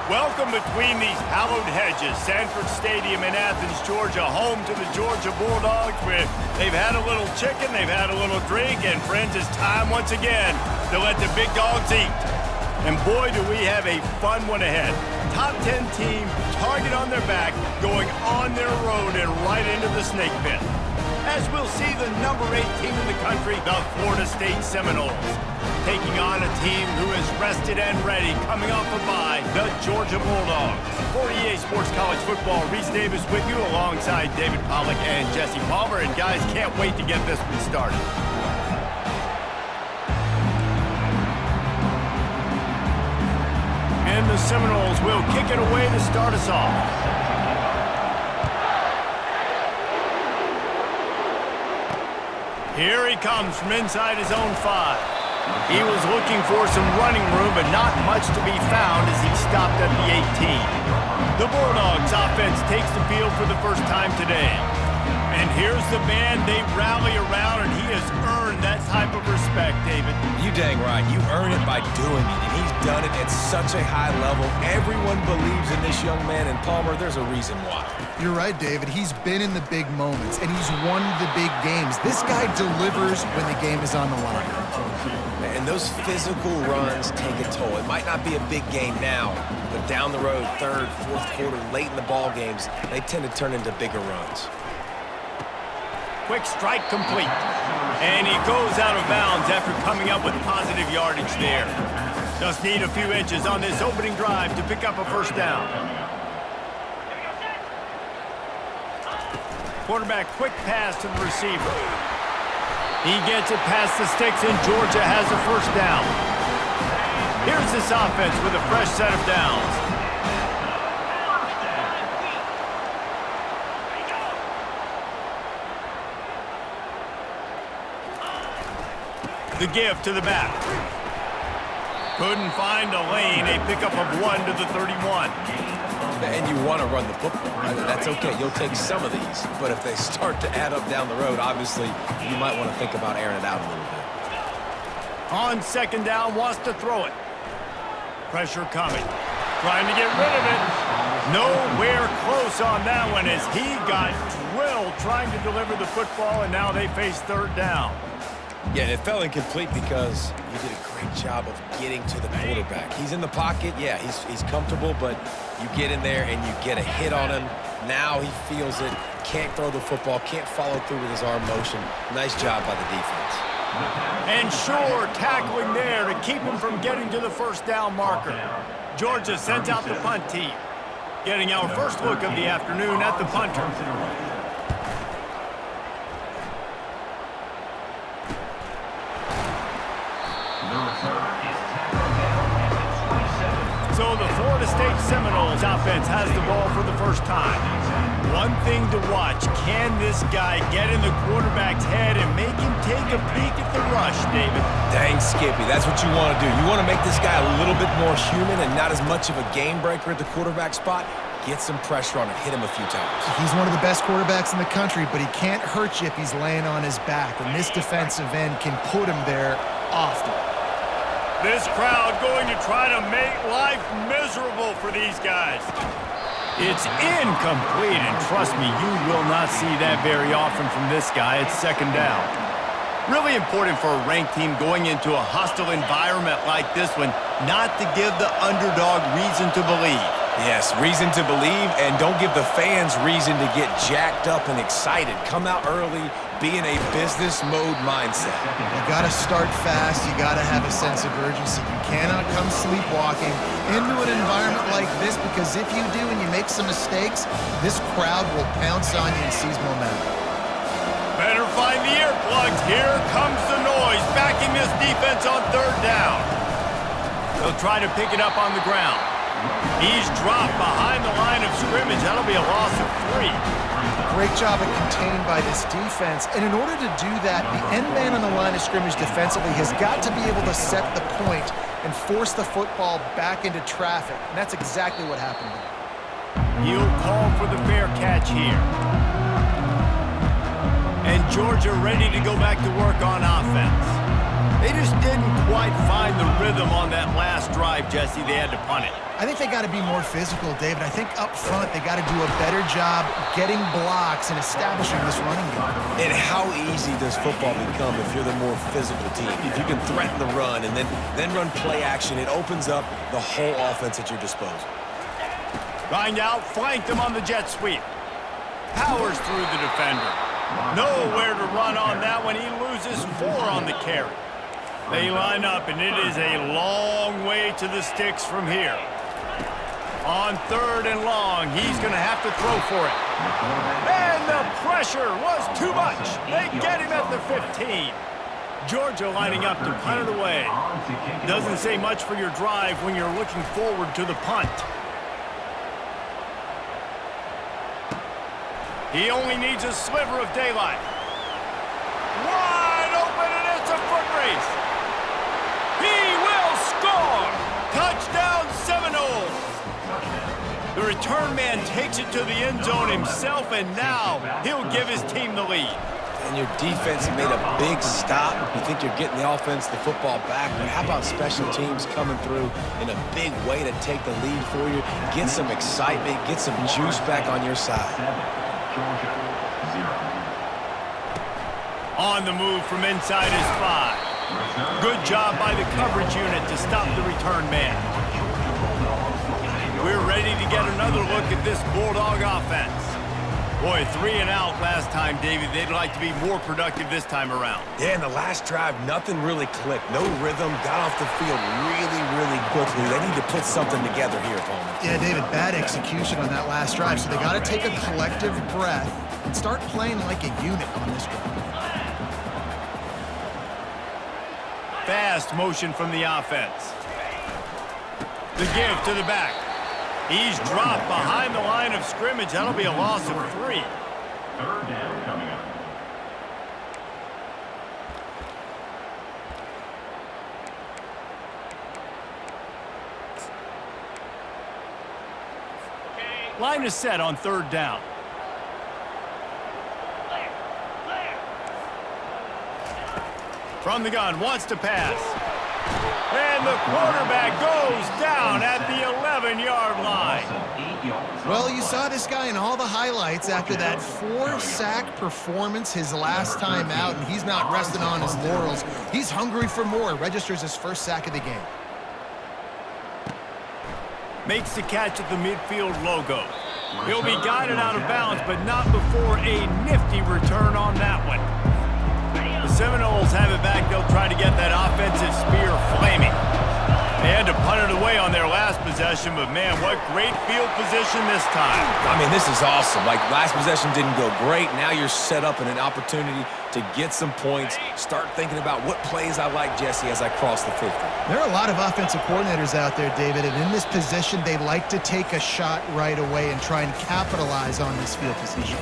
Welcome between these hallowed hedges. Sanford Stadium in Athens, Georgia, home to the Georgia Bulldogs, where they've had a little chicken, they've had a little drink, and friends, it's time once again to let the big dogs eat. And boy, do we have a fun one ahead. Top 10 team, target on their back, going on their road and right into the snake pit. As we'll see the number 8 team in the country, the Florida State Seminoles, taking on a team who is rested and ready, coming off a bye, the Georgia Bulldogs. For EA Sports College Football, Reese Davis with you alongside David Pollack and Jesse Palmer. And guys, can't wait to get this one started. And the Seminoles will kick it away to start us off. Here he comes from inside his own 5. He was looking for some running room, but not much to be found as he stopped at the 18. The Bulldogs offense takes the field for the first time today. And here's the man they rally around, and he has earned that type of respect, David. You dang right. You earn it by doing it, and he's done it at such a high level. Everyone believes in this young man, and Palmer, there's a reason why. You're right, David. He's been in the big moments, and he's won the big games. This guy delivers when the game is on the line. And those physical runs take a toll. It might not be a big game now, but down the road, third, fourth quarter, late in the ball games, they tend to turn into bigger runs. Quick strike complete. And he goes out of bounds after coming up with positive yardage there. Just need a few inches on this opening drive to pick up a first down. Quarterback quick pass to the receiver. He gets it past the sticks, and Georgia has a first down. Here's this offense with a fresh set of downs. The give to the back. Couldn't find a lane. A pickup of 1 to the 31. And you want to run the football. That's okay. You'll take some of these. But if they start to add up down the road, obviously, you might want to think about airing it out a little bit. On second down, wants to throw it. Pressure coming. Trying to get rid of it. Nowhere close on that one as he got drilled trying to deliver the football, and now they face third down. Yeah, it fell incomplete because you did a great job of getting to the quarterback. He's in the pocket. Yeah, he's comfortable, but you get in there and you get a hit on him. Now he feels it, can't throw the football, can't follow through with his arm motion. Nice job by the defense. And sure, tackling there to keep him from getting to the first down marker. Georgia sends out the punt team. Getting our first look of the afternoon at the punter. So the Florida State Seminoles offense has the ball for the first time. One thing to watch, can this guy get in the quarterback's head and make him take a peek at the rush, David? Dang, Skippy, that's what you want to do. You want to make this guy a little bit more human and not as much of a game breaker at the quarterback spot. Get some pressure on him, hit him a few times. He's one of the best quarterbacks in the country, but he can't hurt you if he's laying on his back, and this defensive end can put him there often. This crowd going to try to make life miserable for these guys. It's incomplete, and trust me, you will not see that very often from this guy. It's second down. Really important for a ranked team going into a hostile environment like this one, not to give the underdog reason to believe. Yes, reason to believe, and don't give the fans reason to get jacked up and excited. Come out early, be in a business mode mindset. You got to start fast. You got to have a sense of urgency. You cannot come sleepwalking into an environment like this, because if you do and you make some mistakes, this crowd will pounce on you and seize momentum. Better find the earplugs. Here comes the noise, backing this defense on third down. They'll try to pick it up on the ground. He's dropped behind the line of scrimmage. That'll be a loss of 3. Great job of contained by this defense. And in order to do that, the end man on the line of scrimmage defensively has got to be able to set the point and force the football back into traffic. And that's exactly what happened there. He'll call for the fair catch here. And Georgia ready to go back to work on offense. They just didn't quite find the rhythm on that last drive, Jesse. They had to punt it. I think they got to be more physical, David. I think up front they got to do a better job getting blocks and establishing this running game. And how easy does football become if you're the more physical team? If you can threaten the run and then run play action, it opens up the whole offense at your disposal. Going out, flanked him on the jet sweep. Powers through the defender. Nowhere to run on that one. He loses 4 on the carry. They line up, and it is a long way to the sticks from here. On 3rd and long, he's going to have to throw for it. And the pressure was too much. They get him at the 15. Georgia lining up to punt it away. Doesn't say much for your drive when you're looking forward to the punt. He only needs a sliver of daylight. Wide open, and it's a foot race. He will score! Touchdown Seminoles! The return man takes it to the end zone himself, and now he'll give his team the lead. And your defense made a big stop. You think you're getting the offense, the football back, but how about special teams coming through in a big way to take the lead for you, get some excitement, get some juice back on your side. On the move from inside his 5. Good job by the coverage unit to stop the return man. We're ready to get another look at this Bulldog offense. Boy, 3 and out last time, David. They'd like to be more productive this time around. Yeah, in the last drive, nothing really clicked. No rhythm, got off the field really quickly. They need to put something together here, Coleman. Yeah, David, bad execution on that last drive, so they got to take a collective breath and start playing like a unit on this one. Fast motion from the offense. The give to the back. He's dropped behind the line of scrimmage. That'll be a loss of 3. 3rd down coming up. Line is set on 3rd down. From the gun, wants to pass. And the quarterback goes down at the 11-yard line. Well, you saw this guy in all the highlights after that 4-sack performance his last time out, and he's not resting on his laurels. He's hungry for more. Registers his 1st sack of the game. Makes the catch at the midfield logo. He'll be guided out of bounds, but not before a nifty return on that one. The Seminoles have it back. They'll try to get that offensive spear flaming. They had to punt it away on their last possession, but man, what great field position this time. I mean, this is awesome. Like, last possession didn't go great. Now you're set up in an opportunity to get some points. Start thinking about what plays I like, Jesse, as I cross the 50. There are a lot of offensive coordinators out there, David, and in this position, they like to take a shot right away and try and capitalize on this field position.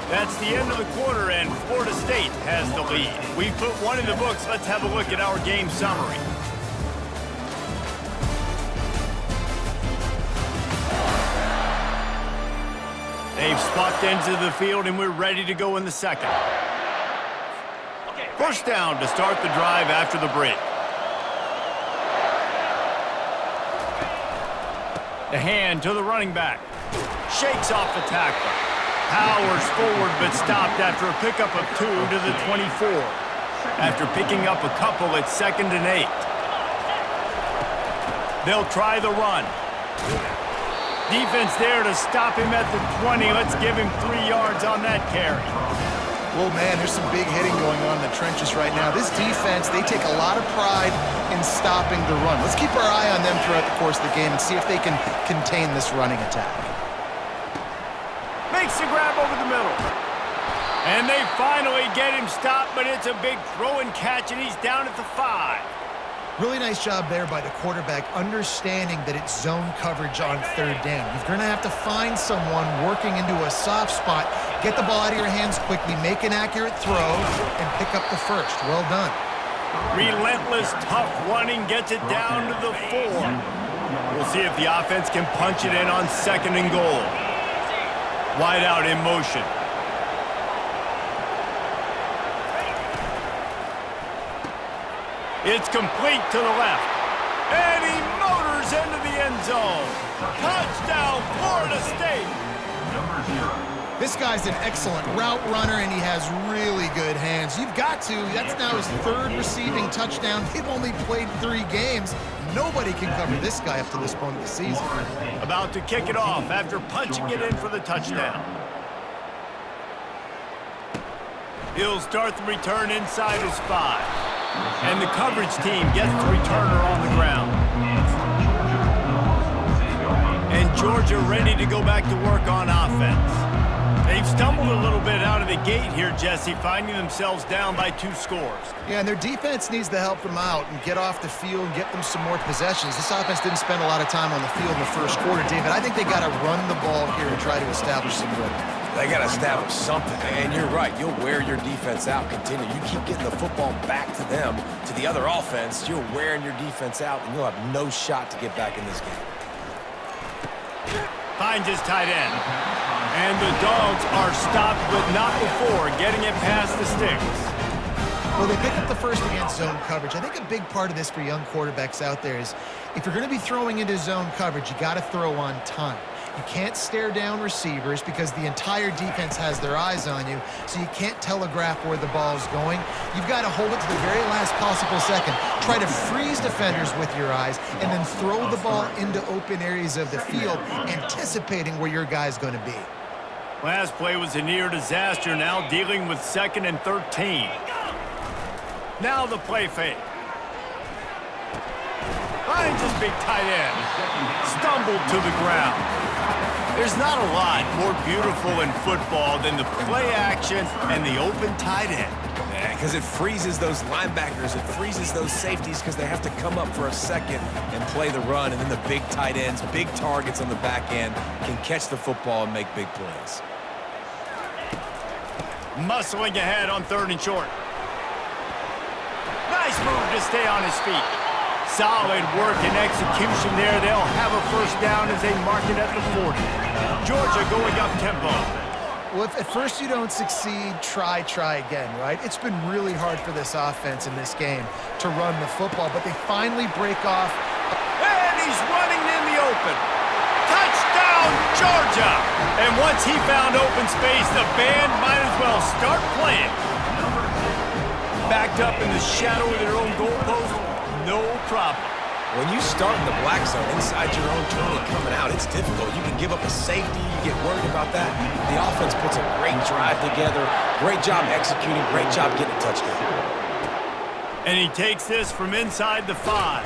That's the end of the quarter, and Florida State has the lead. We've put one in the books. Let's have a look at our game summary. They've swapped ends of the field, and we're ready to go in the second. 1st down to start the drive after the break. The hand to the running back. Shakes off the tackler. Powers forward, but stopped after a pickup of 2 to the 24. After picking up a couple, it's 2nd and 8. They'll try the run. Defense there to stop him at the 20. Let's give him 3 yards on that carry. Well, man, there's some big hitting going on in the trenches right now. This defense, they take a lot of pride in stopping the run. Let's keep our eye on them throughout the course of the game and see if they can contain this running attack. Makes the grab over the middle. And they finally get him stopped, but it's a big throw and catch, and he's down at the 5. Really nice job there by the quarterback, understanding that it's zone coverage on 3rd down. You're going to have to find someone working into a soft spot, get the ball out of your hands quickly, make an accurate throw, and pick up the 1st. Well done. Relentless, tough running gets it down to the 4. We'll see if the offense can punch it in on 2nd and goal. Wide out in motion. It's complete to the left. And he motors into the end zone. Touchdown, Florida State. Number 0. This guy's an excellent route runner, and he has really good hands. You've got to. That's now his 3rd receiving touchdown. They've only played 3 games. Nobody can cover this guy up to this point of the season. About to kick it off after punching it in for the touchdown. He'll start the return inside his 5. And the coverage team gets the returner on the ground. And Georgia ready to go back to work on offense. They've stumbled a little bit out of the gate here, Jesse, finding themselves down by 2 scores. Yeah, and their defense needs to help them out and get off the field and get them some more possessions. This offense didn't spend a lot of time on the field in the first quarter, David. I think they got to run the ball here and try to establish some rhythm. They got to establish something, and you're right. You'll wear your defense out. Continue. You keep getting the football back to them, to the other offense. You're wearing your defense out, and you'll have no shot to get back in this game. Finds his tight end. And the Dogs are stopped, but not before getting it past the sticks. Well, they pick up the first against zone coverage. I think a big part of this for young quarterbacks out there is if you're going to be throwing into zone coverage, you got to throw on time. You can't stare down receivers because the entire defense has their eyes on you, so you can't telegraph where the ball's going. You've got to hold it to the very last possible second. Try to freeze defenders with your eyes, and then throw the ball into open areas of the field, anticipating where your guy's going to be. Last play was a near disaster, now dealing with 2nd and 13. Now the play fake. Finds his big tight end. Stumbled to the ground. There's not a lot more beautiful in football than the play action and the open tight end. Yeah, because it freezes those linebackers. It freezes those safeties because they have to come up for a second and play the run. And then the big tight ends, big targets on the back end can catch the football and make big plays. Muscling ahead on 3rd and short. Nice move to stay on his feet. Solid work and execution there. They'll have a first down as they mark it at the 40. Georgia going up tempo. Well, if at first you don't succeed, try again, right? It's been really hard for this offense in this game to run the football, but they finally break off. And he's running in the open. Touchdown, Georgia! And once he found open space, the band might as well start playing. Backed up in the shadow of their own goalpost, no problem. When you start in the black zone inside your own 20 coming out, it's difficult. You can give up a safety. You get worried about that. The offense puts a great drive together. Great job executing. Great job getting a touchdown. And he takes this from inside the 5.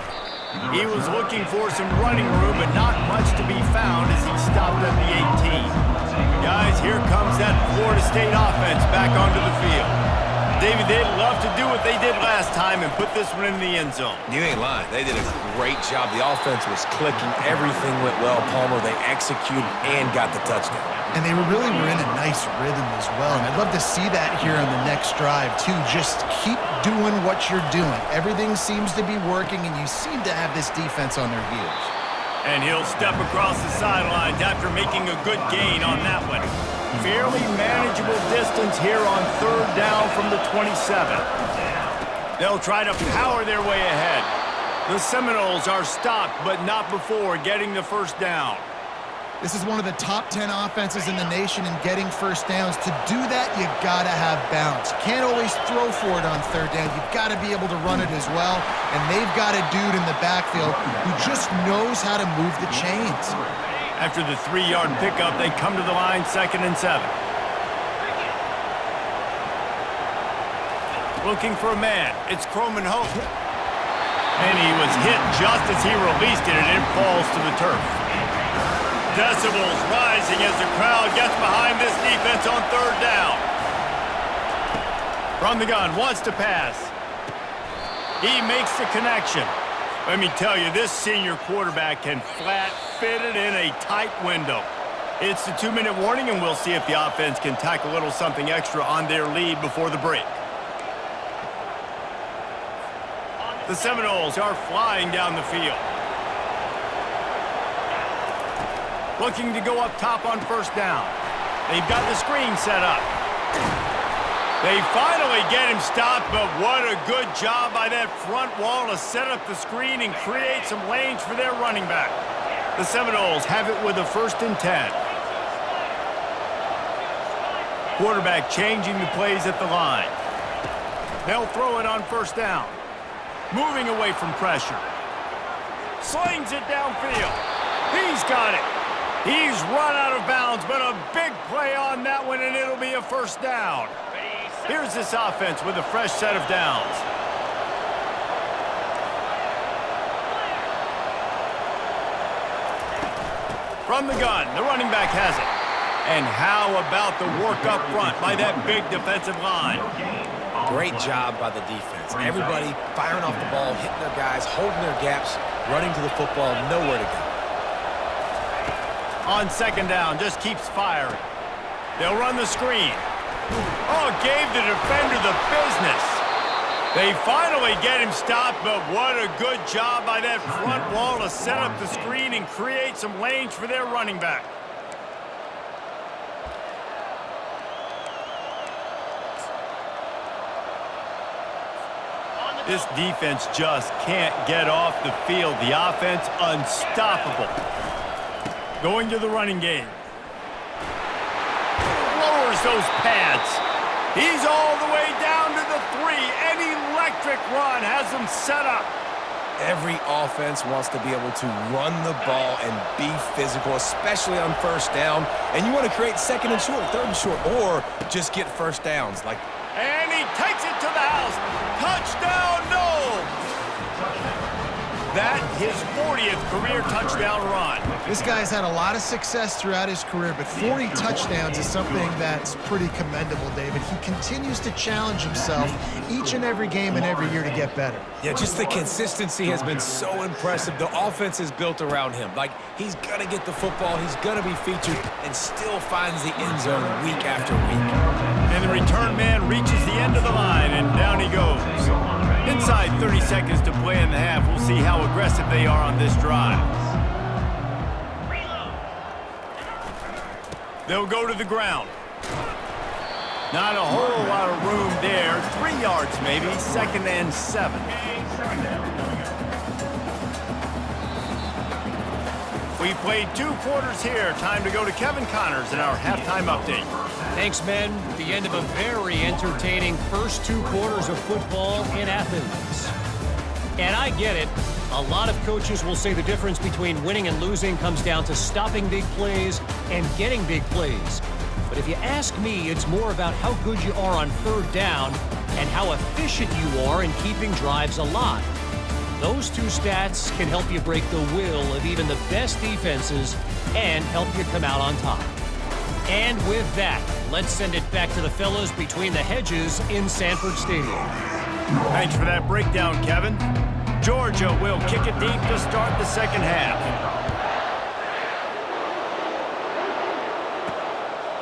He was looking for some running room, but not much to be found as he stopped at the 18. Guys, here comes that Florida State offense back onto the field. David, they'd love to do what they did last time and put this one in the end zone. You ain't lying. They did a great job. The offense was clicking. Everything went well, Palmer. They executed and got the touchdown. And they really were in a nice rhythm as well. And I'd love to see that here on the next drive, too. Just keep doing what you're doing. Everything seems to be working, and you seem to have this defense on their heels. And he'll step across the sidelines after making a good gain on that one. Fairly manageable distance here on 3rd down from the 27. They'll try to power their way ahead. The Seminoles are stopped, but not before getting the first down. This is one of the top 10 offenses in the nation in getting first downs. To do that, you got to have balance. You can't always throw for it on 3rd down. You've got to be able to run it as well. And they've got a dude in the backfield who just knows how to move the chains. After the 3-yard pickup, they come to the line 2nd and 7. Looking for a man. It's Croman Hope. And he was hit just as he released it, and it falls to the turf. Decibels rising as the crowd gets behind this defense on 3rd down. From the gun, wants to pass. He makes the connection. Let me tell you, this senior quarterback can flat fit it in a tight window. It's the 2-minute warning, and we'll see if the offense can tack a little something extra on their lead before the break. The Seminoles are flying down the field. Looking to go up top on 1st down. They've got the screen set up. They finally get him stopped, but what a good job by that front wall to set up the screen and create some lanes for their running back. The Seminoles have it with a 1st and 10. Quarterback changing the plays at the line. They'll throw it on 1st down. Moving away from pressure. Slings it downfield. He's got it. He's run out of bounds, but a big play on that one, and it'll be a 1st down. Here's this offense with a fresh set of downs. From the gun, the running back has it. And how about the work up front by that big defensive line? Great job by the defense. Everybody firing off the ball, hitting their guys, holding their gaps, running to the football, nowhere to go. On 2nd down, just keeps firing. They'll run the screen. Oh, gave the defender the business. They finally get him stopped, but what a good job by that front wall to set up the screen and create some lanes for their running back. This defense just can't get off the field. The offense unstoppable. Going to the running game. Lowers those pads. He's all the way down to the 3. An electric run has him set up. Every offense wants to be able to run the ball and be physical, especially on 1st down. And you want to create 2nd and short, 3rd and short, or just get 1st downs. And he takes it to the house. Touchdown, no! That his 40th career touchdown run. This guy's had a lot of success throughout his career, but 40 touchdowns is something that's pretty commendable, David. He continues to challenge himself each and every game and every year to get better. Yeah, just the consistency has been so impressive. The offense is built around him. He's going to get the football, he's going to be featured, and still finds the end zone week after week. And the return man reaches the end of the line, and down he goes. Inside 30 seconds to play in the half. We'll see how aggressive they are on this drive. They'll go to the ground. Not a whole lot of room there. 3 yards maybe. 2nd and 7. We played 2 quarters here. Time to go to Kevin Connors in our halftime update. Thanks, men. The end of a very entertaining first 2 quarters of football in Athens. And I get it. A lot of coaches will say the difference between winning and losing comes down to stopping big plays and getting big plays. But if you ask me, it's more about how good you are on 3rd down and how efficient you are in keeping drives alive. Those 2 stats can help you break the will of even the best defenses and help you come out on top. And with that, let's send it back to the fellas between the hedges in Sanford Stadium. Thanks for that breakdown, Kevin. Georgia will kick it deep to start the 2nd half.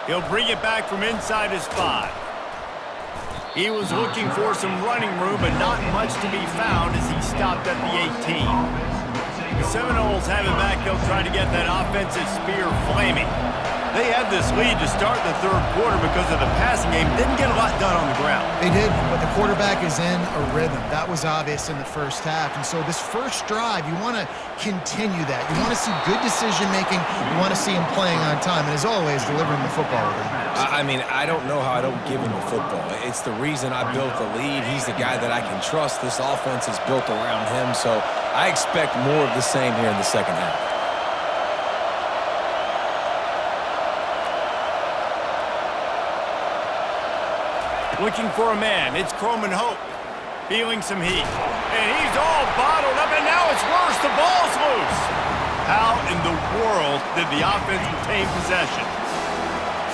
He'll bring it back from inside his 5. He was looking for some running room, but not much to be found as he stopped at the 18. The Seminoles have it back. They'll try to get that offensive spear flaming. They had this lead to start the 3rd quarter because of the passing game. Didn't get a lot done on the ground. They did, but the quarterback is in a rhythm. That was obvious in the 1st half. And so this first drive, you want to continue that. You want to see good decision-making. You want to see him playing on time. And as always, delivering the football with him. I mean, I don't know how I don't give him the football. It's the reason I built the lead. He's the guy that I can trust. This offense is built around him. So I expect more of the same here in the 2nd half. Looking for a man. It's Croman Hope. Feeling some heat. And he's all bottled up, and now it's worse. The ball's loose. How in the world did the offense retain possession?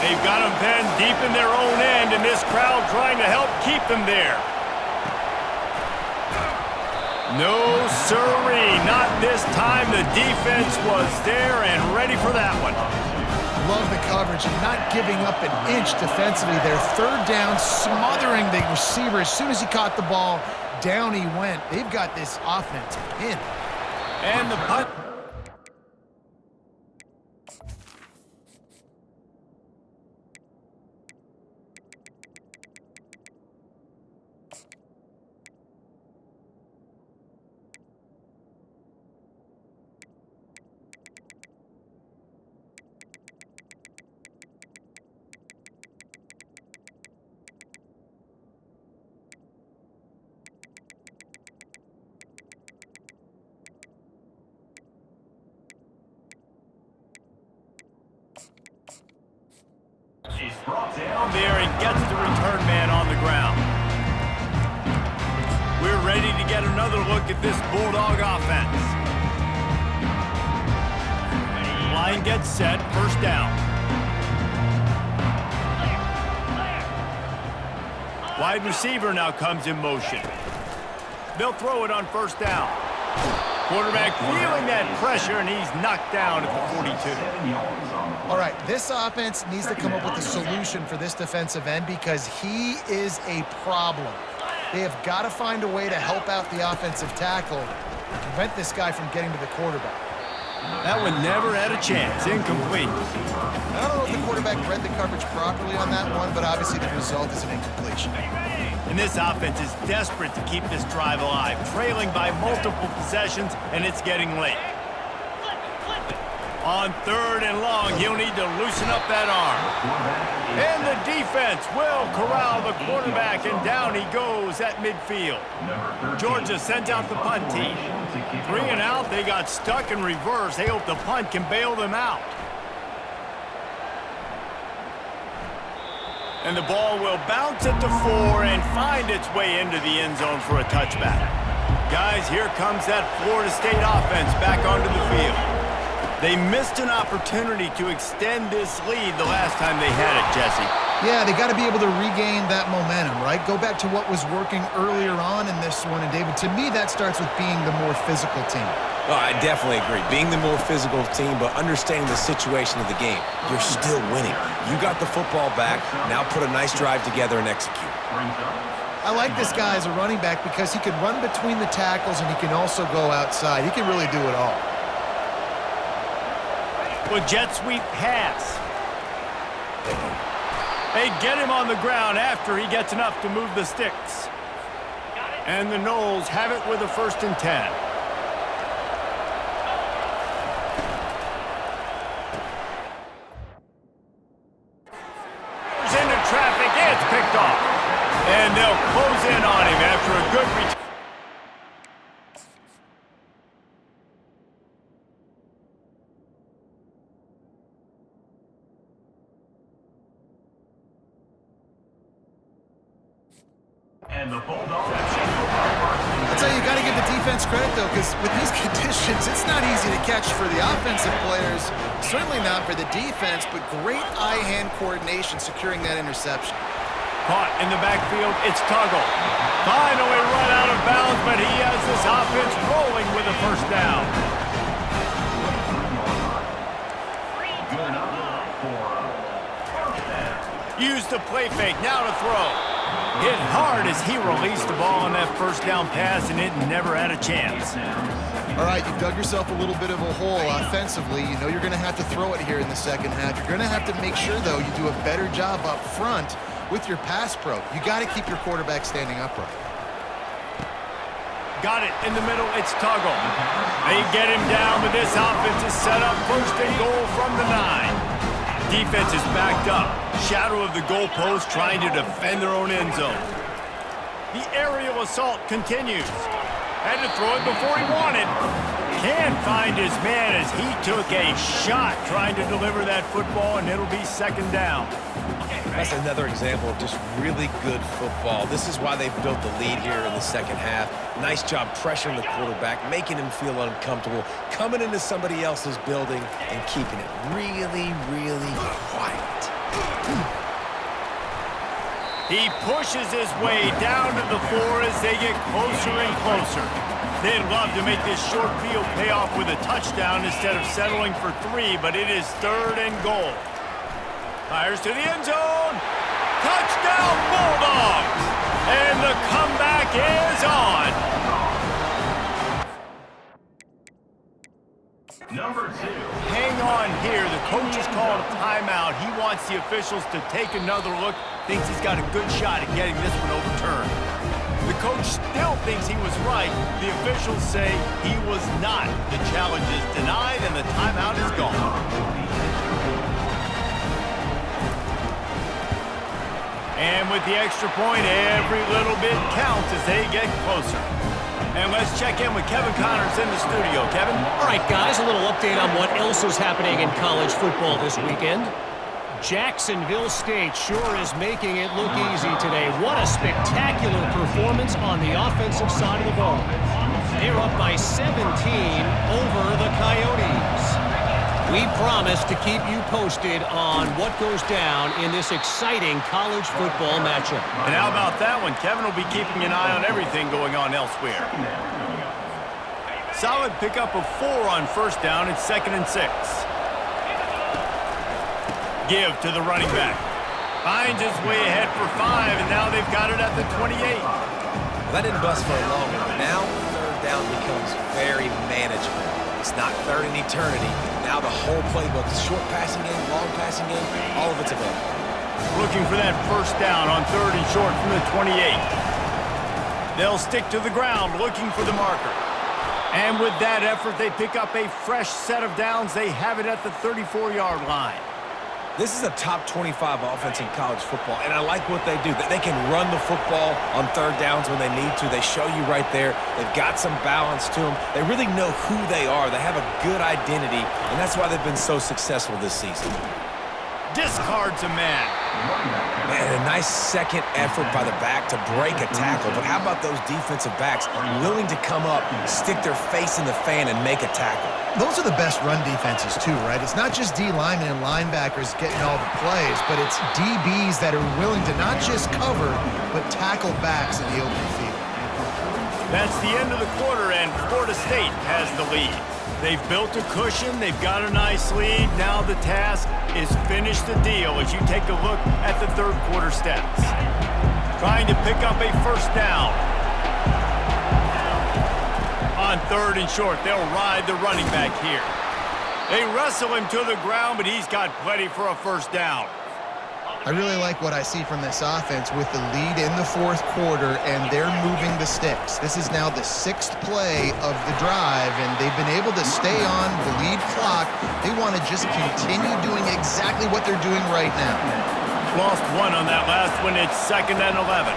They've got them pinned deep in their own end, and this crowd trying to help keep them there. No, sirree. Not this time. The defense was there and ready for that one. Love the coverage and not giving up an inch defensively there. 3rd down, smothering the receiver. As soon as he caught the ball, down he went. They've got this offense pinned. And the punt. another look at this Bulldog offense. Line gets set, first down. Wide receiver now comes in motion. They'll throw it on first down. Quarterback feeling that pressure, and he's knocked down at the 42. All right, this offense needs to come up with a solution for this defensive end because he is a problem. They have got to find a way to help out the offensive tackle and prevent this guy from getting to the quarterback. That one never had a chance. Incomplete. I don't know if the quarterback read the coverage properly on that one, but obviously the result is an incompletion. And this offense is desperate to keep this drive alive, trailing by multiple possessions, and it's getting late. On third and long, he'll need to loosen up that arm. And the defense will corral the quarterback, and down he goes at midfield. Georgia sends out the punt team. 3 and out, they got stuck in reverse. They hope the punt can bail them out. And the ball will bounce at the 4 and find its way into the end zone for a touchback. Guys, here comes that Florida State offense back onto the field. They missed an opportunity to extend this lead the last time they had it, Jesse. Yeah, they got to be able to regain that momentum, right? Go back to what was working earlier on in this one. And, David, to me, that starts with being the more physical team. Oh, I definitely agree. Being the more physical team, but understanding the situation of the game. You're still winning. You got the football back. Now put a nice drive together and execute. I like this guy as a running back because he can run between the tackles and he can also go outside. He can really do it all. With jet sweep pass. They get him on the ground after he gets enough to move the sticks. And the Noles have it with a 1st and 10. Into traffic, it's picked off. And they'll close in on him after a good return. And the Bulldogs. I'll tell you, you got to give the defense credit, though, because with these conditions, it's not easy to catch for the offensive players. Certainly not for the defense, but great eye-hand coordination securing that interception. Caught in the backfield, it's Tuggle. Finally run out of bounds, but he has this offense rolling with a 1st down. Use the play fake, now to throw. Hit hard as he released the ball on that 1st down pass, and it never had a chance. All right, you've dug yourself a little bit of a hole offensively. You know you're going to have to throw it here in the second half. You're going to have to make sure, though, you do a better job up front with your pass pro. You got to keep your quarterback standing upright. Got it in the middle, it's Tuggle. They get him down, but this offense is set up 1st and goal from the 9. Defense is backed up. Shadow of the goalpost trying to defend their own end zone. The aerial assault continues. Had to throw it before he wanted. Can't find his man as he took a shot trying to deliver that football, and it'll be 2nd down. That's another example of just really good football. This is why they've built the lead here in the second half. Nice job pressuring the quarterback, making him feel uncomfortable, coming into somebody else's building and keeping it really, really quiet. He pushes his way down to the 4 as they get closer and closer. They'd love to make this short field pay off with a touchdown instead of settling for 3, but it is 3rd and goal. Fires to the end zone. Touchdown, Bulldogs! And the comeback is on. Number 2. Hang on here. The coach has called a timeout. He wants the officials to take another look. Thinks he's got a good shot at getting this one overturned. The coach still thinks he was right. The officials say he was not. The challenge is denied and the timeout is gone. And with the extra point, every little bit counts as they get closer. And let's check in with Kevin Connors in the studio. Kevin? All right, guys, a little update on what else is happening in college football this weekend. Jacksonville State sure is making it look easy today. What a spectacular performance on the offensive side of the ball. They're up by 17 over the Coyotes. We promise to keep you posted on what goes down in this exciting college football matchup. And how about that one? Kevin will be keeping an eye on everything going on elsewhere. Solid pickup of 4 on first down. It's 2nd and 6. Give to the running back. Finds his way ahead for 5, and now they've got it at the 28. Well, that didn't bust for a long one, but now third down becomes very manageable. It's not third in eternity. Now the whole playbook, short passing game, long passing game, all of it's available. Looking for that first down on 3rd and short from the 28. They'll stick to the ground looking for the marker. And with that effort, they pick up a fresh set of downs. They have it at the 34-yard line. This is a top 25 offense in college football, and I like what they do. They can run the football on third downs when they need to. They show you right there. They've got some balance to them. They really know who they are. They have a good identity, and that's why they've been so successful this season. Discards a man. Man, a nice second effort by the back to break a tackle. But how about those defensive backs willing to come up, stick their face in the fan, and make a tackle? Those are the best run defenses too, right? It's not just D linemen and linebackers getting all the plays, but it's DBs that are willing to not just cover, but tackle backs in the open field. That's the end of the quarter, and Florida State has the lead. They've built a cushion. They've got a nice lead. Now the task is finish the deal as you take a look at the third quarter stats. Trying to pick up a first down. On 3rd and short, they'll ride the running back here. They wrestle him to the ground, but he's got plenty for a first down. I really like what I see from this offense with the lead in the fourth quarter, and they're moving the sticks. This is now the 6th play of the drive, and they've been able to stay on the lead clock. They want to just continue doing exactly what they're doing right now. Lost 1 on that last one. It's 2nd and 11.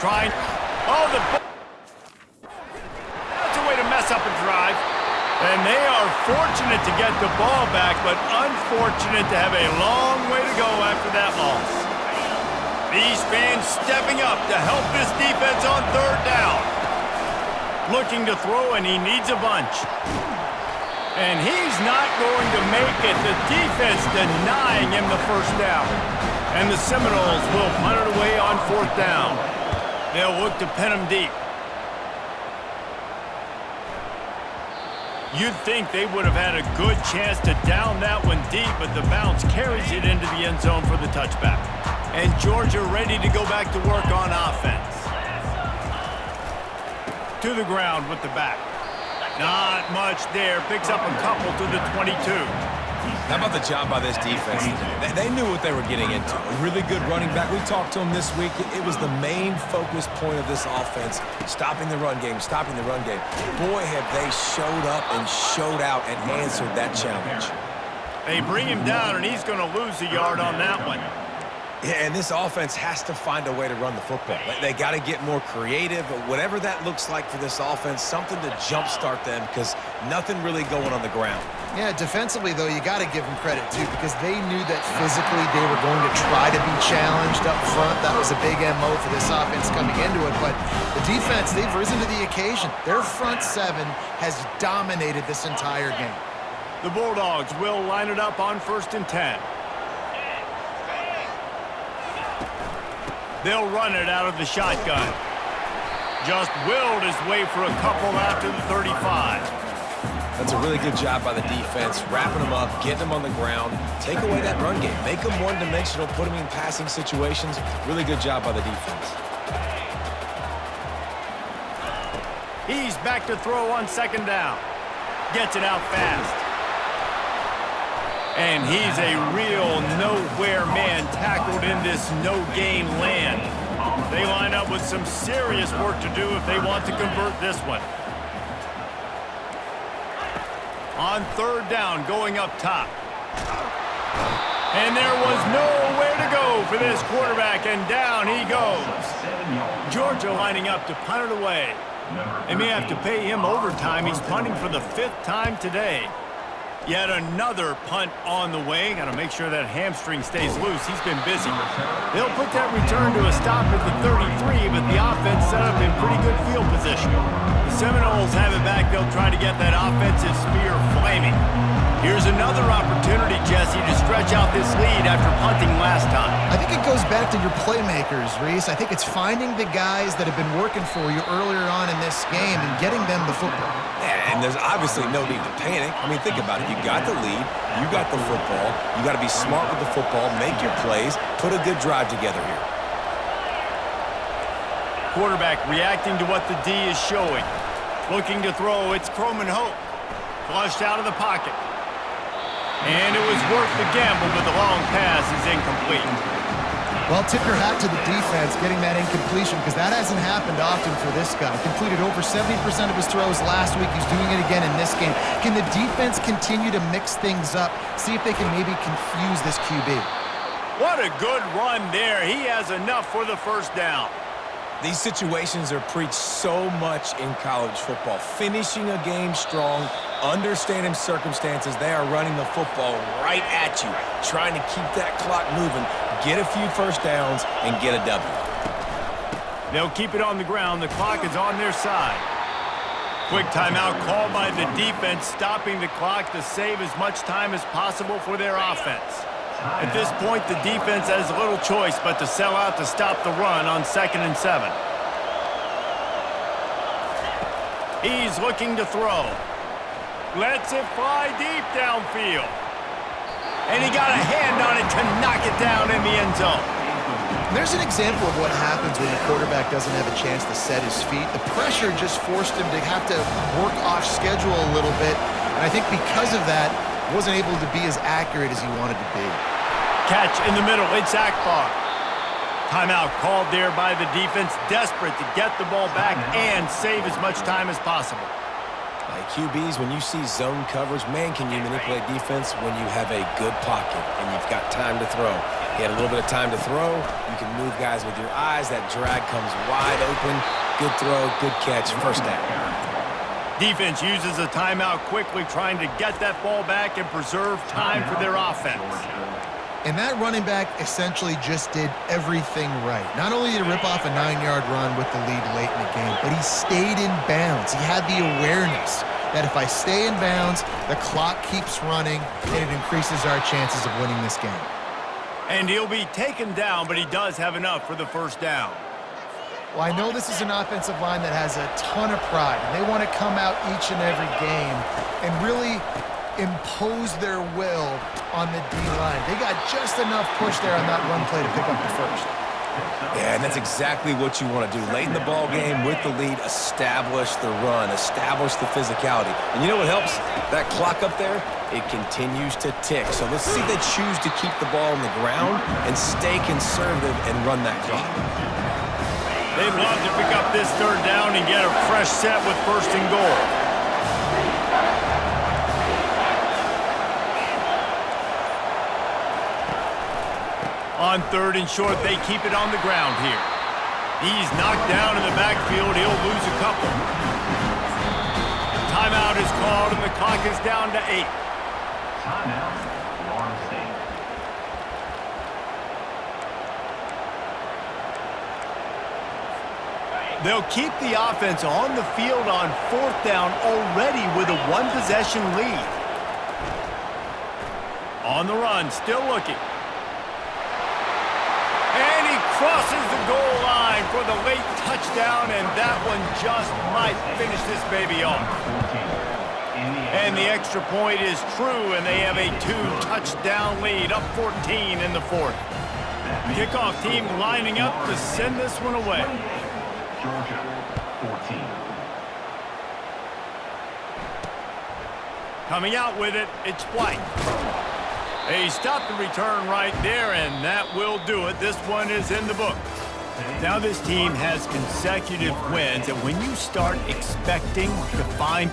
Trying. Oh, that's a way to mess up a drive. And they are fortunate to get the ball back, but unfortunate to have a long way to go after that loss. These fans stepping up to help this defense on 3rd down. Looking to throw, and he needs a bunch. And he's not going to make it. The defense denying him the first down. And the Seminoles will punt it away on 4th down. They'll look to pin him deep. You'd think they would have had a good chance to down that one deep, but the bounce carries it into the end zone for the touchback. And Georgia ready to go back to work on offense. To the ground with the back. Not much there. Picks up a couple to the 22. How about the job by this defense today? They knew what they were getting into. A really good running back. We talked to him this week. It was the main focus point of this offense, stopping the run game, stopping the run game. Boy, have they showed up and showed out and answered that challenge. They bring him down, and he's going to lose a yard on that one. Yeah, and this offense has to find a way to run the football. They got to get more creative, but whatever that looks like for this offense, something to jumpstart them because nothing really going on the ground. Yeah, defensively, though, you got to give them credit, too, because they knew that physically they were going to try to be challenged up front. That was a big MO for this offense coming into it, but the defense, they've risen to the occasion. Their front 7 has dominated this entire game. The Bulldogs will line it up on 1st and 10. They'll run it out of the shotgun. Just willed his way for a couple after the 35. That's a really good job by the defense, wrapping them up, getting them on the ground, take away that run game, make them one-dimensional, put them in passing situations. Really good job by the defense. He's back to throw on 2nd down. Gets it out fast. And he's a real nowhere man tackled in this no-gain land. They line up with some serious work to do if they want to convert this one. On 3rd down, going up top. And there was nowhere to go for this quarterback, and down he goes. Georgia lining up to punt it away. They may have to pay him overtime. He's punting for the 5th time today. Yet another punt on the way. Got to make sure that hamstring stays loose. He's been busy. They'll put that return to a stop at the 33, but the offense set up in pretty good field position. The Seminoles have it back. They'll try to get that offensive spear flaming. Here's another opportunity, Jesse, to stretch out this lead after punting last time. I think it goes back to your playmakers, Reese. I think it's finding the guys that have been working for you earlier on in this game and getting them the football. Yeah, and there's obviously no need to panic. I mean, think about it. You got the lead. You got the football. You got to be smart with the football, make your plays, put a good drive together here. Quarterback reacting to what the D is showing. Looking to throw, it's Croman Hope. Flushed out of the pocket. And it was worth the gamble, but the long pass is incomplete. Well, tip your hat to the defense getting that incompletion because that hasn't happened often for this guy. Completed over 70% of his throws last week. He's doing it again in this game. Can the defense continue to mix things up? See if they can maybe confuse this QB. What a good run there. He has enough for the first down. These situations are preached so much in college football. Finishing a game strong, understanding circumstances. They are running the football right at you, trying to keep that clock moving, get a few first downs, and get a W. They'll keep it on the ground. The clock is on their side. Quick timeout called by the defense, stopping the clock to save as much time as possible for their offense. At this point, the defense has little choice but to sell out to stop the run on 2nd and 7. He's looking to throw. Lets it fly deep downfield. And he got a hand on it to knock it down in the end zone. There's an example of what happens when the quarterback doesn't have a chance to set his feet. The pressure just forced him to have to work off schedule a little bit. And I think because of that, wasn't able to be as accurate as he wanted to be. Catch in the middle. It's Akbar. Timeout called there by the defense, desperate to get the ball back and save as much time as possible. Like QBs, when you see zone coverage, man, can you manipulate defense when you have a good pocket and you've got time to throw. You had a little bit of time to throw. You can move guys with your eyes. That drag comes wide open. Good throw, good catch, first down. Defense uses a timeout quickly, trying to get that ball back and preserve time for their offense. And that running back essentially just did everything right. Not only did he rip off a 9-yard run with the lead late in the game, but he stayed in bounds. He had the awareness that if I stay in bounds, the clock keeps running, and it increases our chances of winning this game. And he'll be taken down, but he does have enough for the first down. Well, I know this is an offensive line that has a ton of pride, and they want to come out each and every game and really impose their will on the D-line. They got just enough push there on that run play to pick up the first. Yeah, and that's exactly what you want to do. Late in the ball game with the lead, establish the run, establish the physicality. And you know what helps? That clock up there, it continues to tick. So let's see if they choose to keep the ball on the ground and stay conservative and run that clock. They'd love to pick up this third down and get a fresh set with 1st and goal. On 3rd and short, they keep it on the ground here. He's knocked down in the backfield. He'll lose a couple. Timeout is called, and the clock is down to 8. Timeout, Florida State. They'll keep the offense on the field on 4th down already with a 1-possession lead. On the run, still looking. And he crosses the goal line for the late touchdown, and that one just might finish this baby off. And the extra point is true, and they have a 2-touchdown lead, up 14 in the 4th. Kickoff team lining up to send this one away. Georgia, 14. Coming out with it, it's White. They stop the return right there, and that will do it. This one is in the books. Now this team has consecutive wins, and when you start expecting to find